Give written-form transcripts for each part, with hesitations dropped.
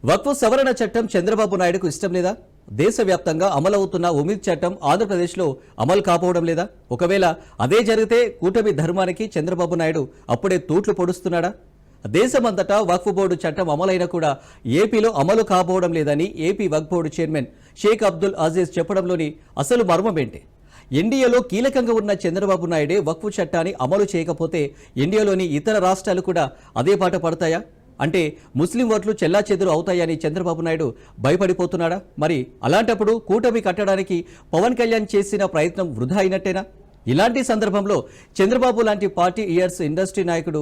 వక్ఫ్ సవరణ చట్టం చంద్రబాబు నాయుడుకు ఇష్టం లేదా? దేశవ్యాప్తంగా అమలవుతున్న ఉమీద్ చట్టం ఆంధ్రప్రదేశ్లో అమలు కాపోవడం లేదా? ఒకవేళ అదే జరిగితే కూటమి ధర్మానికి చంద్రబాబు నాయుడు అప్పుడే తూట్లు పొడుస్తున్నాడా? దేశమంతటా వక్ఫ్ బోర్డు చట్టం అమలైనా కూడా ఏపీలో అమలు కాబోవడం లేదని ఏపీ వక్ఫ్ బోర్డు చైర్మన్ షేక్ అబ్దుల్ అజీజ్ చెప్పడంలోని అసలు మర్మమేంటి? ఎన్డీఏలో కీలకంగా ఉన్న చంద్రబాబు నాయుడే వక్ఫ్ చట్టాన్ని అమలు చేయకపోతే ఎన్డీఏలోని ఇతర రాష్ట్రాలు కూడా అదే బాట పడతాయా? అంటే ముస్లిం ఓట్లు చెల్లాచెదురు అవుతాయని చంద్రబాబు నాయుడు భయపడిపోతున్నాడా? మరి అలాంటప్పుడు కూటమి కట్టడానికి పవన్ కళ్యాణ్ చేసిన ప్రయత్నం వృధా అయినట్టేనా? ఇలాంటి సందర్భంలో చంద్రబాబు లాంటి పార్టీ ఇయర్స్ ఇండస్ట్రీ నాయకుడు,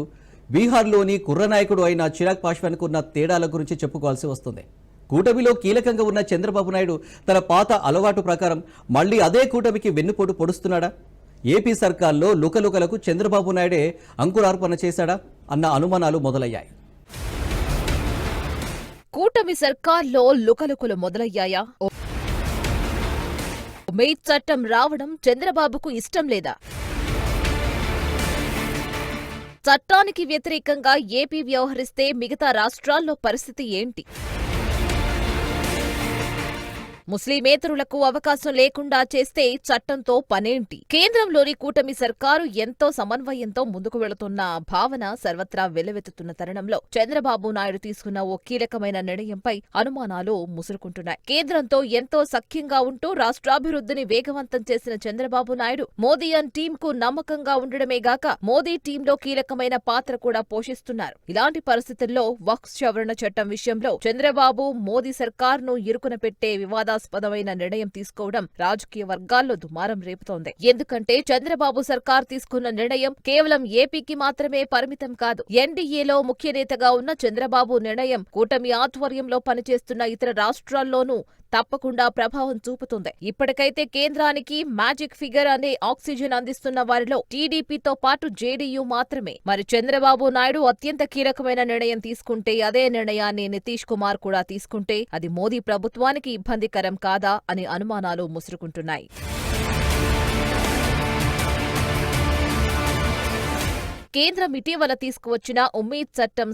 బీహార్లోని కుర్ర నాయకుడు అయిన చిరాగ్ పాశ్వాన్కు ఉన్న తేడాల గురించి చెప్పుకోవాల్సి వస్తుంది. కూటమిలో కీలకంగా ఉన్న చంద్రబాబు నాయుడు తన పాత అలవాటు ప్రకారం మళ్లీ అదే కూటమికి వెన్నుపోటు పొడుస్తున్నాడా? ఏపీ సర్కార్లో లుకలుకలకు చంద్రబాబు నాయుడే అంకురార్పణ చేశాడా అన్న అనుమానాలు మొదలయ్యాయి. కూటమి సర్కార్లో లుకలుకలు మొదలయ్యాయా? ఉమీద్ చట్టం రావడం చంద్రబాబుకు ఇష్టం లేదా? చట్టానికి వ్యతిరేకంగా ఏపీ వ్యవహరిస్తే మిగతా రాష్ట్రాల్లో పరిస్థితి ఏంటి? ముస్లిమేతరులకు అవకాశం లేకుండా చేస్తే చట్టంతో పనేంటి? కేంద్రంలోని కూటమి సర్కారు ఎంతో సమన్వయంతో ముందుకు వెళుతున్న భావన సర్వత్రా వెల్లువెత్తుతున్న తరుణంలో చంద్రబాబు నాయుడు తీసుకున్న ఓ కీలకమైన నిర్ణయంపై అనుమానాలు ముసురుకుంటున్నాయి. కేంద్రంతో ఎంతో సఖ్యంగా ఉంటూ రాష్ట్రాభివృద్ధిని వేగవంతం చేసిన చంద్రబాబు నాయుడు మోదీ అండ్ టీమ్ కు నమ్మకంగా ఉండడమే గాక మోదీ టీంలో కీలకమైన పాత్ర కూడా పోషిస్తున్నారు. ఇలాంటి పరిస్థితుల్లో వక్ఫ్ సవరణ చట్టం విషయంలో చంద్రబాబు మోదీ సర్కార్ను ఇరుకున పెట్టే వివాదాస్పదమైన నిర్ణయం తీసుకోవడం రాజకీయ వర్గాల్లో దుమారం రేపుతోంది. ఎందుకంటే చంద్రబాబు సర్కార్ తీసుకున్న నిర్ణయం కేవలం ఏపీకి మాత్రమే పరిమితం కాదు. ఎన్డీఏలో ముఖ్య నేతగా ఉన్న చంద్రబాబు నిర్ణయం కూటమి ఆధ్వర్యంలో పనిచేస్తున్న ఇతర రాష్ట్రాల్లోనూ తప్పకుండా ప్రభావం చూపుతుంది. ఇప్పటికైతే కేంద్రానికి మ్యాజిక్ ఫిగర్ అనే ఆక్సిజన్ అందిస్తున్న వారిలో టీడీపీతో పాటు జేడీయూ మాత్రమే. మరి చంద్రబాబు నాయుడు అత్యంత కీలకమైన నిర్ణయం తీసుకుంటే, అదే నిర్ణయాన్ని నితీష్ కుమార్ కూడా తీసుకుంటే అది మోదీ ప్రభుత్వానికి ఇబ్బందికరం కాదా అని అనుమానాలు ముసురుకుంటున్నాయి. కేంద్రం ఇటీవల తీసుకువచ్చిన ఉమ్మీద్ చట్టం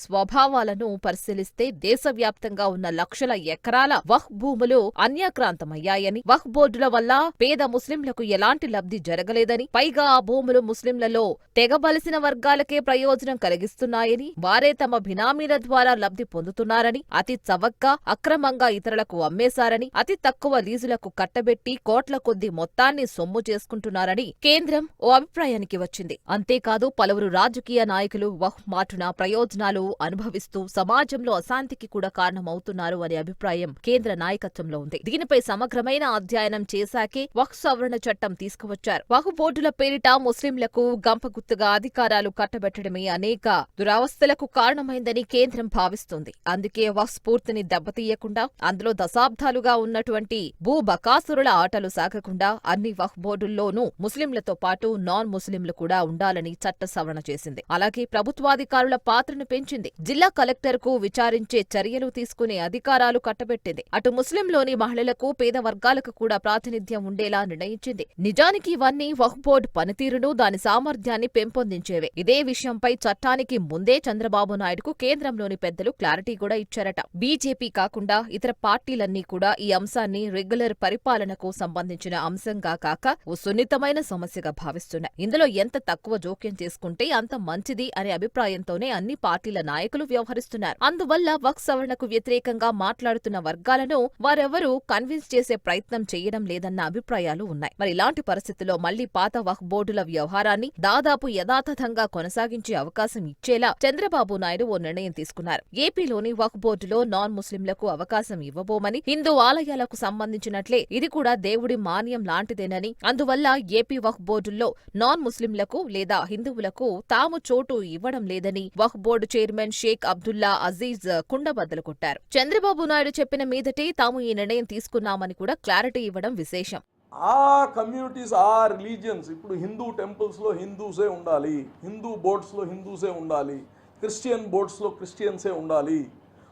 స్వభావాలను పరిశీలిస్తే దేశవ్యాప్తంగా ఉన్న లక్షల ఎకరాల వక్ఫ్ భూములు అన్యాక్రాంతమయ్యాయని, వక్ఫ్ బోర్డుల వల్ల పేద ముస్లింలకు ఎలాంటి లబ్ధి జరగలేదని, పైగా ఆ భూములు ముస్లింలలో తెగబలిసిన వర్గాలకే ప్రయోజనం కలిగిస్తున్నాయని, వారే తమ బినామీల ద్వారా లబ్ధి పొందుతున్నారని, అతి చవకగా అక్రమంగా ఇతరులకు అమ్మేశారని, అతి తక్కువ లీజులకు కట్టబెట్టి కోట్ల కొద్దీ మొత్తాన్ని సొమ్ము చేసుకుంటున్నారని కేంద్రం ఓ అభిప్రాయానికి వచ్చింది. అంతేకాదు పలువురు రాజకీయ నాయకులు వక్ఫ్ మాటున ప్రయోజనాలు అనుభవిస్తూ సమాజంలో అశాంతికి కూడా కారణమవుతున్నారు అనే అభిప్రాయం కేంద్ర నాయకత్వంలో ఉంది. దీనిపై సమగ్రమైన అధ్యయనం చేశాకే వక్ఫ్ సవరణ చట్టం తీసుకువచ్చారు. వక్ఫ్ బోర్డుల పేరిట ముస్లింలకు గంపగుత్తుగా అధికారాలు కట్టబెట్టడమే అనేక దురవస్థలకు కారణమైందని కేంద్రం భావిస్తుంది. అందుకే వక్ఫ్ స్ఫూర్తిని దెబ్బతీయకుండా, అందులో దశాబ్దాలుగా ఉన్నటువంటి భూబకాసురుల ఆటలు సాగకుండా అన్ని వక్ఫ్ బోర్డుల్లోనూ ముస్లింలతో పాటు నాన్ ముస్లింలు కూడా ఉండాలని చట్ట సవరణ చేసింది. అలాగే ప్రభుత్వాధికారుల పాత్రను పెంచింది. జిల్లా కలెక్టర్కు విచారించే చర్యలు తీసుకునే అధికారాలు కట్టబెట్టింది. అటు ముస్లింలోని మహిళలకు, పేద వర్గాలకు కూడా ప్రాతినిధ్యం ఉండేలా నిర్ణయించింది. నిజానికి ఇవన్నీ వక్ఫ్ బోర్డు పనితీరును, దాని సామర్థ్యాన్ని పెంపొందించేవే. ఇదే విషయంపై చట్టానికి ముందే చంద్రబాబు నాయుడుకు కేంద్రంలోని పెద్దలు క్లారిటీ కూడా ఇచ్చారట. బీజేపీ కాకుండా ఇతర పార్టీలన్నీ కూడా ఈ అంశాన్ని రెగ్యులర్ పరిపాలనకు సంబంధించిన అంశంగా కాక ఓ సున్నితమైన సమస్యగా భావిస్తున్నాయి. ఇందులో ఎంత తక్కువ జోక్యం చేసుకుంటే అంత మంచిది అనే అభిప్రాయంతోనే అన్ని పార్టీల నాయకులు వ్యవహరిస్తున్నారు. అందువల్ల వక్ఫ్ సవరణకు వ్యతిరేకంగా మాట్లాడుతున్న వర్గాలను వారెవరూ కన్విన్స్ చేసే ప్రయత్నం చేయడం లేదన్న అభిప్రాయాలు ఉన్నాయి. మరి ఇలాంటి పరిస్థితుల్లో మళ్లీ పాత వక్ఫ్ బోర్డుల వ్యవహారాన్ని దాదాపు యథాతథంగా కొనసాగించే అవకాశం ఇచ్చేలా చంద్రబాబు నాయుడు ఓ నిర్ణయం తీసుకున్నారు. ఏపీలోని వక్ఫ్ బోర్డులో నాన్ ముస్లింలకు అవకాశం ఇవ్వబోమని, హిందూ ఆలయాలకు సంబంధించినట్లే ఇది కూడా దేవుడి మాన్యం లాంటిదేనని, అందువల్ల ఏపీ వక్ఫ్ బోర్డుల్లో నాన్ ముస్లింలకు లేదా హిందువులకు తాము చోటు ఇవ్వడం లేదని వక్ఫ్ బోర్డు చైర్మన్ షేక్ అబ్దుల్లా అజీజ్ కుండబద్దలు కొట్టారు. చంద్రబాబు నాయుడు చెప్పిన మీదటే తాము ఈ నిర్ణయం తీసుకున్నామని కూడా క్లారిటీ ఇవ్వడం విశేషం. ఆ కమ్యూనిటీస్, ఆ రిలీజియన్స్, ఇప్పుడు హిందూ టెంపుల్స్లో హిందూసే ఉండాలి, హిందూ బోర్డ్స్లో హిందూసే ఉండాలి, క్రిస్టియన్ బోర్డ్స్లో క్రిస్టియన్సే ఉండాలి,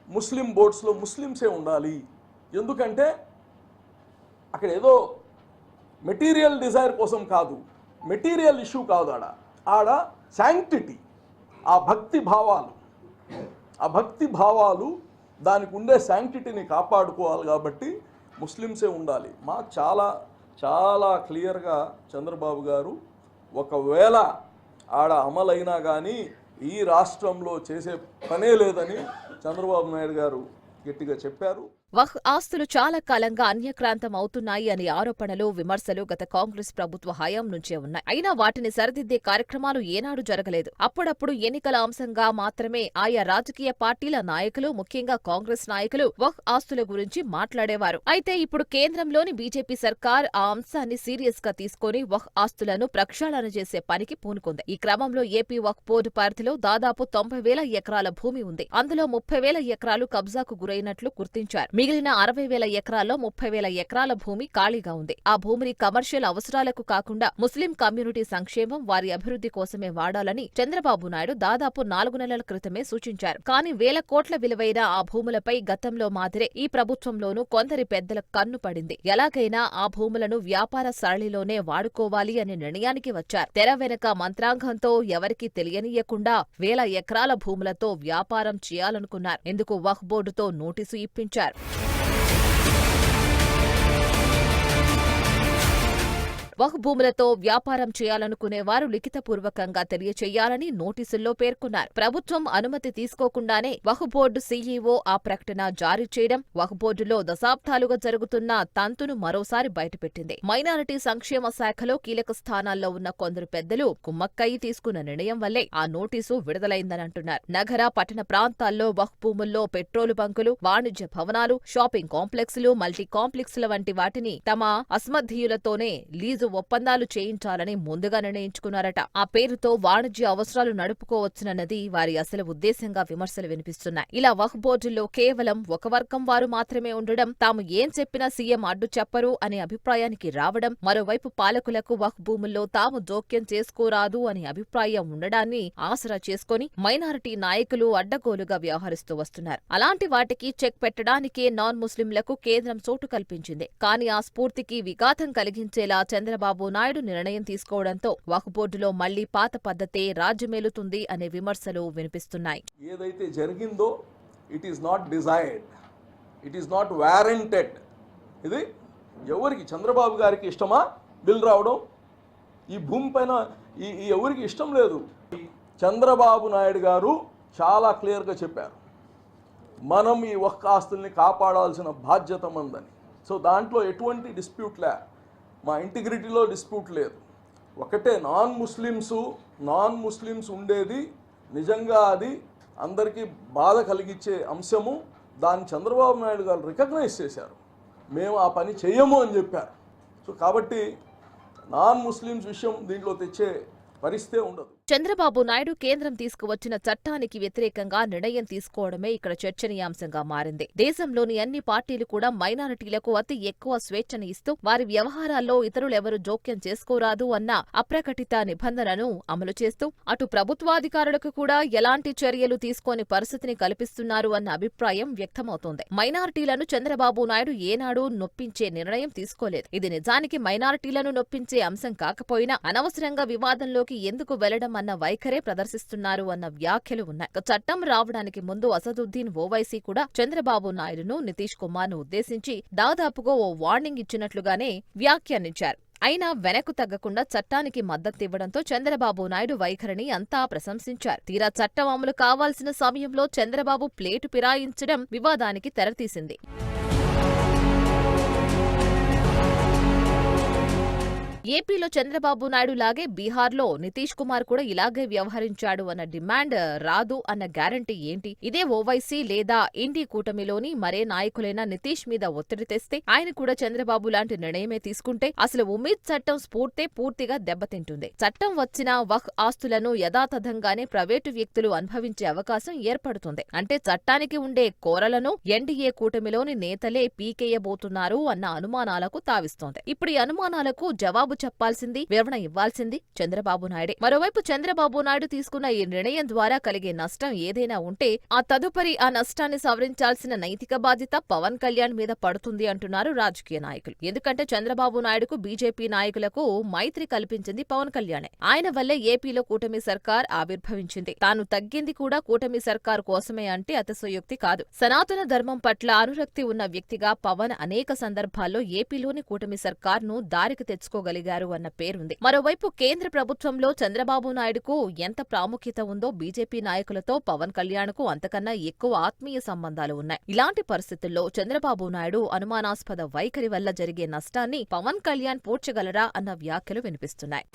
ముస్లిం బోర్డ్స్లో ముస్లింసే ఉండాలి. ఎందుకంటే అక్కడ ఏదో మెటీరియల్ డిజైర్ కోసం కాదు, మెటీరియల్ ఇష్యూ కాదు. ఆడ శాంక్టిటీ, ఆ భక్తి భావాలు దానికి ఉండే శాంక్టిటీని కాపాడుకోవాలి కాబట్టి ముస్లిమ్సే ఉండాలి. మాకు చాలా చాలా క్లియర్గా చంద్రబాబు గారు ఒకవేళ ఆడ అమలైనా కానీ ఈ రాష్ట్రంలో చేసే పనే లేదని చంద్రబాబు నాయుడు గారు గట్టిగా చెప్పారు. వహ్ ఆస్తులు చాలా కాలంగా అన్యక్రాంతం అవుతున్నాయి అనే ఆరోపణలు, విమర్శలు గత కాంగ్రెస్ ప్రభుత్వ హయాం నుంచే ఉన్నాయి. అయినా వాటిని సరిదిద్దే కార్యక్రమాలు ఏనాడు జరగలేదు. అప్పుడప్పుడు ఎన్నికల అంశంగా మాత్రమే ఆయా రాజకీయ పార్టీల నాయకులు, ముఖ్యంగా కాంగ్రెస్ నాయకులు వహ్ ఆస్తుల గురించి మాట్లాడేవారు. అయితే ఇప్పుడు కేంద్రంలోని బీజేపీ సర్కార్ ఆ అంశాన్ని సీరియస్ గా తీసుకుని వహ్ ఆస్తులను ప్రక్షాళన చేసే పనికి పూనుకుంది. ఈ క్రమంలో ఏపీ వక్ఫ్ బోర్డు పరిధిలో దాదాపు 90,000 ఎకరాల భూమి ఉంది. అందులో 30,000 ఎకరాలు కబ్జాకు గురైనట్లు గుర్తించారు. మిగిలిన 60,000 ఎకరాల్లో 30,000 ఎకరాల భూమి ఖాళీగా ఉంది. ఆ భూమిని కమర్షియల్ అవసరాలకు కాకుండా ముస్లిం కమ్యూనిటీ సంక్షేమం, వారి అభివృద్ధి కోసమే వాడాలని చంద్రబాబు నాయుడు దాదాపు 4 నెలల క్రితమే సూచించారు. కానీ వేల కోట్ల విలువైన ఆ భూములపై గతంలో మాదిరే ఈ ప్రభుత్వంలోనూ కొందరి పెద్దల కన్ను పడింది. ఎలాగైనా ఆ భూములను వ్యాపార సరళిలోనే వాడుకోవాలి అనే నిర్ణయానికి వచ్చారు. తెర వెనక మంత్రాంగంతో ఎవరికీ తెలియనీయకుండా వేల ఎకరాల భూములతో వ్యాపారం చేయాలనుకున్నారు. ఇందుకు వక్ఫ్ బోర్డుతో నోటీసు ఇప్పించారు. వక్ఫ్ భూములతో వ్యాపారం చేయాలనుకునేవారు లిఖితపూర్వకంగా తెలియచేయాలని నోటీసుల్లో పేర్కొన్నారు. ప్రభుత్వం అనుమతి తీసుకోకుండానే వక్ఫ్ బోర్డు సీఈఓ ఆ ప్రకటన జారీ చేయడం వక్ఫ్ బోర్డులో దశాబ్దాలుగా జరుగుతున్న తంతును మరోసారి బయటపెట్టింది. మైనారిటీ సంక్షేమ శాఖలో కీలక స్థానాల్లో ఉన్న కొందరు పెద్దలు కుమ్మక్కయి తీసుకున్న నిర్ణయం వల్లే ఆ నోటీసు విడుదలైందనంటున్నారు. నగర, పట్టణ ప్రాంతాల్లో వక్ఫ్ భూముల్లో పెట్రోలు బంకులు, వాణిజ్య భవనాలు, షాపింగ్ కాంప్లెక్సులు, మల్టీ కాంప్లెక్సుల వంటి వాటిని తమ అస్మద్ధీయులతోనే లీజు ఒప్పందాలు చేయించాలని ముందుగా నిర్ణయించుకున్నారట. ఆ పేరుతో వాణిజ్య అవసరాలు నడుపుకోవచ్చునన్నది వారి అసలు ఉద్దేశంగా విమర్శలు వినిపిస్తున్నాయి. ఇలా వక్ఫ్ బోర్డులో కేవలం ఒక వర్గం వారు మాత్రమే ఉండడం, తాము ఏం చెప్పినా సీఎం అడ్డు చెప్పరు అనే అభిప్రాయానికి రావడం, మరోవైపు పాలకులకు వక్ఫ్ భూముల్లో తాము జోక్యం చేసుకోరాదు అనే అభిప్రాయం ఉండడాన్ని ఆసరా చేసుకుని మైనారిటీ నాయకులు అడ్డగోలుగా వ్యవహరిస్తూ వస్తున్నారు. అలాంటి వాటికి చెక్ పెట్టడానికే నాన్ ముస్లింలకు కేంద్రం చోటు కల్పించింది. కానీ ఆ స్ఫూర్తికి విఘాతం కలిగించేలా చంద్రబాబు నాయుడు నిర్ణయం తీసుకోవడంతో వక్ఫ్ బోర్డులో మళ్లీ పాత పద్ధతే రాజ్యమేలుతుంది అనే విమర్శలు వినిపిస్తున్నాయి. ఏదైతే జరిగిందో it is not desired, it is not warranted. ఇది ఎవరికి, చంద్రబాబు గారికి ఇష్టమా బిల్ రావడం? ఈ భూమి పైన ఈ ఎవరికి ఇష్టం లేదు. చంద్రబాబు నాయుడు గారు చాలా క్లియర్గా చెప్పారు, మనం ఈ వక్ఫ్ ఆస్తుల్ని కాపాడాల్సిన బాధ్యత మందని. సో దాంట్లో ఎటువంటి డిస్ప్యూట్ లే, మా ఇంటిగ్రిటీలో డిస్ప్యూట్ లేదు. ఒకటే నాన్ ముస్లిమ్స్ ఉండేది నిజంగా అది అందరికీ బాధ కలిగించే అంశము. దాన్ని చంద్రబాబు నాయుడు గారు రికగ్నైజ్ చేశారు, మేము ఆ పని చేయము అని చెప్పారు. సో కాబట్టి నాన్ ముస్లిమ్స్ విషయం దీంట్లో తెచ్చే పరిస్థితే ఉండదు. చంద్రబాబు నాయుడు కేంద్రం తీసుకువచ్చిన చట్టానికి వ్యతిరేకంగా నిర్ణయం తీసుకోవడమే ఇక్కడ చర్చనీయాంశంగా మారింది. దేశంలోని అన్ని పార్టీలు కూడా మైనారిటీలకు అతి ఎక్కువ స్వేచ్ఛను ఇస్తూ వారి వ్యవహారాల్లో ఇతరులెవరూ జోక్యం చేసుకోరాదు అన్న అప్రకటిత నిబంధనను అమలు చేస్తూ అటు ప్రభుత్వాధికారులకు కూడా ఎలాంటి చర్యలు తీసుకోని పరిస్థితిని కల్పిస్తున్నారు అన్న అభిప్రాయం వ్యక్తమవుతోంది. మైనారిటీలను చంద్రబాబు నాయుడు ఏనాడూ నొప్పించే నిర్ణయం తీసుకోలేదు. ఇది నిజానికి మైనారిటీలను నొప్పించే అంశం కాకపోయినా అనవసరంగా వివాదంలోకి ఎందుకు వెళ్లడం అన్న వైఖరే ప్రదర్శిస్తున్నారు అన్న వ్యాఖ్యలు ఉన్నాయి. చట్టం రావడానికి ముందు అసదుద్దీన్ ఓవైసీ కూడా చంద్రబాబు నాయుడును, నితీష్ కుమార్ ను ఉద్దేశించి దాదాపుగా ఓ వార్నింగ్ ఇచ్చినట్లుగానే వ్యాఖ్యానించారు. అయినా వెనక్కు తగ్గకుండా చట్టానికి మద్దతివ్వడంతో చంద్రబాబు నాయుడు వైఖరిని అంతా ప్రశంసించారు. తీరా చట్టం అమలు కావాల్సిన సమయంలో చంద్రబాబు ప్లేటు ఫిరాయించడం వివాదానికి తెరతీసింది. ఏపీలో చంద్రబాబు నాయుడు లాగే బీహార్లో నితీష్ కుమార్ కూడా ఇలాగే వ్యవహరించాడు అన్న డిమాండ్ రాదు అన్న గ్యారంటీ ఏంటి? ఇదే ఓవైసీ లేదా ఇండి కూటమిలోని మరే నాయకులైనా నితీష్ మీద ఒత్తిడి తెస్తే ఆయన కూడా చంద్రబాబు లాంటి నిర్ణయమే తీసుకుంటే అసలు ఉమీద్ చట్టం స్ఫూర్తే పూర్తిగా దెబ్బతింటుంది. చట్టం వచ్చిన వక్ఫ్ ఆస్తులను యథాతథంగానే ప్రైవేటు వ్యక్తులు అనుభవించే అవకాశం ఏర్పడుతుంది. అంటే చట్టానికి ఉండే కోరలను ఎన్డీఏ కూటమిలోని నేతలే పీకేయబోతున్నారు అన్న అనుమానాలకు తావిస్తోంది. ఇప్పుడు ఈ అనుమానాలకు జవాబు చెప్పాల్సింది, వివరణ ఇవ్వాల్సింది చంద్రబాబు నాయుడే. మరోవైపు చంద్రబాబు నాయుడు తీసుకున్న ఈ నిర్ణయం ద్వారా కలిగే నష్టం ఏదైనా ఉంటే ఆ తదుపరి ఆ నష్టాన్ని సవరించాల్సిన నైతిక బాధ్యత పవన్ కళ్యాణ్ మీద పడుతుంది అంటున్నారు రాజకీయ నాయకులు. ఎందుకంటే చంద్రబాబు నాయుడుకు బీజేపీ నాయకులకు మైత్రి కల్పించింది పవన్ కళ్యాణే. ఆయన వల్లే ఏపీలో కూటమి సర్కార్ ఆవిర్భవించింది. తాను తగ్గింది కూడా కూటమి సర్కార్ కోసమే అంటే అతిశయోక్తి కాదు. సనాతన ధర్మం పట్ల అనురక్తి ఉన్న వ్యక్తిగా పవన్ అనేక సందర్భాల్లో ఏపీలోని కూటమి సర్కార్ను దారికి తెచ్చుకోగలిగారు అన్న పేరుంది. మరోవైపు కేంద్ర ప్రభుత్వంలో చంద్రబాబు నాయుడుకు ఎంత ప్రాముఖ్యత ఉందో బీజేపీ నాయకులతో పవన్ కళ్యాణ్కు అంతకన్నా ఎక్కువ ఆత్మీయ సంబంధాలు ఉన్నాయి. ఇలాంటి పరిస్థితుల్లో చంద్రబాబు నాయుడు అనుమానాస్పద వైఖరి వల్ల జరిగే నష్టాన్ని పవన్ కళ్యాణ్ పూడ్చగలరా అన్న వ్యాఖ్యలు వినిపిస్తున్నాయి.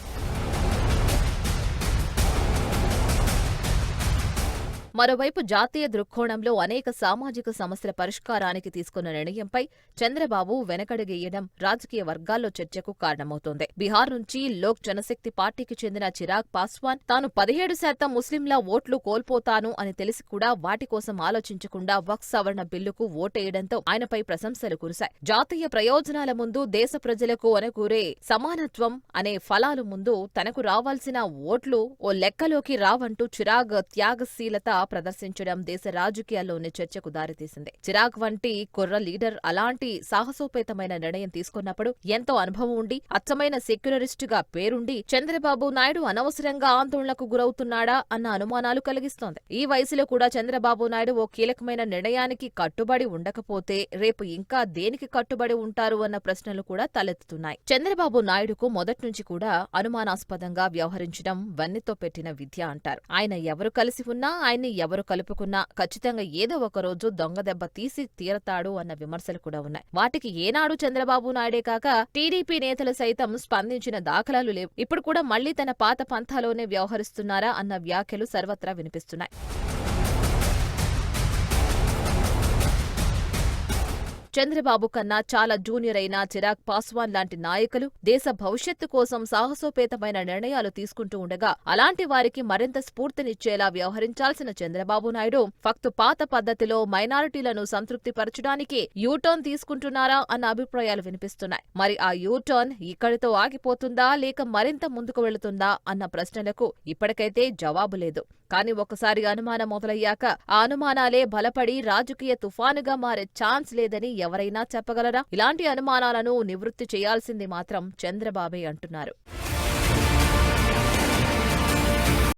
మరోవైపు జాతీయ దృక్కోణంలో అనేక సామాజిక సమస్యల పరిష్కారానికి తీసుకున్న నిర్ణయంపై చంద్రబాబు వెనకడుగేయడం రాజకీయ వర్గాల్లో చర్చకు కారణమవుతోంది. బీహార్ నుంచి లోక్ జనశక్తి పార్టీకి చెందిన చిరాగ్ పాస్వాన్ తాను 17% ముస్లింల ఓట్లు కోల్పోతాను అని తెలిసి కూడా వాటి కోసం ఆలోచించకుండా వక్ఫ్ సవరణ బిల్లుకు ఓటేయడంతో ఆయనపై ప్రశంసలు కురిశాయి. జాతీయ ప్రయోజనాల ముందు దేశ ప్రజలకు అనుకూరే సమానత్వం అనే ఫలాలు ముందు తనకు రావాల్సిన ఓట్లు ఓ లెక్కలోకి రావంటూ చిరాగ్ త్యాగశీలత ప్రదర్శించడం దేశ రాజకీయాల్లోని చర్చకు దారితీసింది. చిరాగ్ వంటి కుర్ర లీడర్ అలాంటి సాహసోపేతమైన నిర్ణయం తీసుకున్నప్పుడు ఎంతో అనుభవం ఉండి అచ్చమైన సెక్యులరిస్టుగా పేరుండి చంద్రబాబు నాయుడు అనవసరంగా ఆందోళనకు గురవుతున్నాడా అన్న అనుమానాలు కలిగిస్తోంది. ఈ వయసులో కూడా చంద్రబాబు నాయుడు ఓ కీలకమైన నిర్ణయానికి కట్టుబడి ఉండకపోతే రేపు ఇంకా దేనికి కట్టుబడి ఉంటారు అన్న ప్రశ్నలు కూడా తలెత్తుతున్నాయి. చంద్రబాబు నాయుడుకు మొదట్నుంచి కూడా అనుమానాస్పదంగా వ్యవహరించడం వన్నెతో పెట్టిన విద్య అంటారు. ఆయన ఎవరు కలిసి ఉన్నా ఆయన్ని ఎవరు కలుపుకున్నా ఖచ్చితంగా ఏదో ఒక రోజు దొంగదెబ్బ తీసి తీరతాడు అన్న విమర్శలు కూడా ఉన్నాయి. వాటికి ఏనాడు చంద్రబాబు నాయుడే కాక టీడీపీ నేతలు సైతం స్పందించిన దాఖలాలు లేవు. ఇప్పుడు కూడా మళ్లీ తన పాత పంథాలోనే వ్యవహరిస్తున్నారా అన్న వ్యాఖ్యలు సర్వత్రా వినిపిస్తున్నాయి. చంద్రబాబు కన్నా చాలా జూనియర్ అయిన చిరాగ్ పాస్వాన్ లాంటి నాయకులు దేశ భవిష్యత్తు కోసం సాహసోపేతమైన నిర్ణయాలు తీసుకుంటూ ఉండగా అలాంటి వారికి మరింత స్ఫూర్తినిచ్చేలా వ్యవహరించాల్సిన చంద్రబాబు నాయుడు ఫక్తు పాత పద్ధతిలో మైనారిటీలను సంతృప్తిపరచడానికి యూటర్న్ తీసుకుంటున్నారా అన్న అభిప్రాయాలు వినిపిస్తున్నాయి. మరి ఆ యూటర్న్ ఇక్కడితో ఆగిపోతుందా లేక మరింత ముందుకు వెళుతుందా అన్న ప్రశ్నలకు ఇప్పటికైతే జవాబు లేదు. కానీ ఒకసారి అనుమానం మొదలయ్యాక ఆ అనుమానాలే బలపడి రాజకీయ తుఫానుగా మారే ఛాన్స్ లేదని ఎవరైనా చెప్పగలరా? ఇలాంటి అనుమానాలను నివృత్తి చేయాల్సింది మాత్రం చంద్రబాబే అంటున్నారు.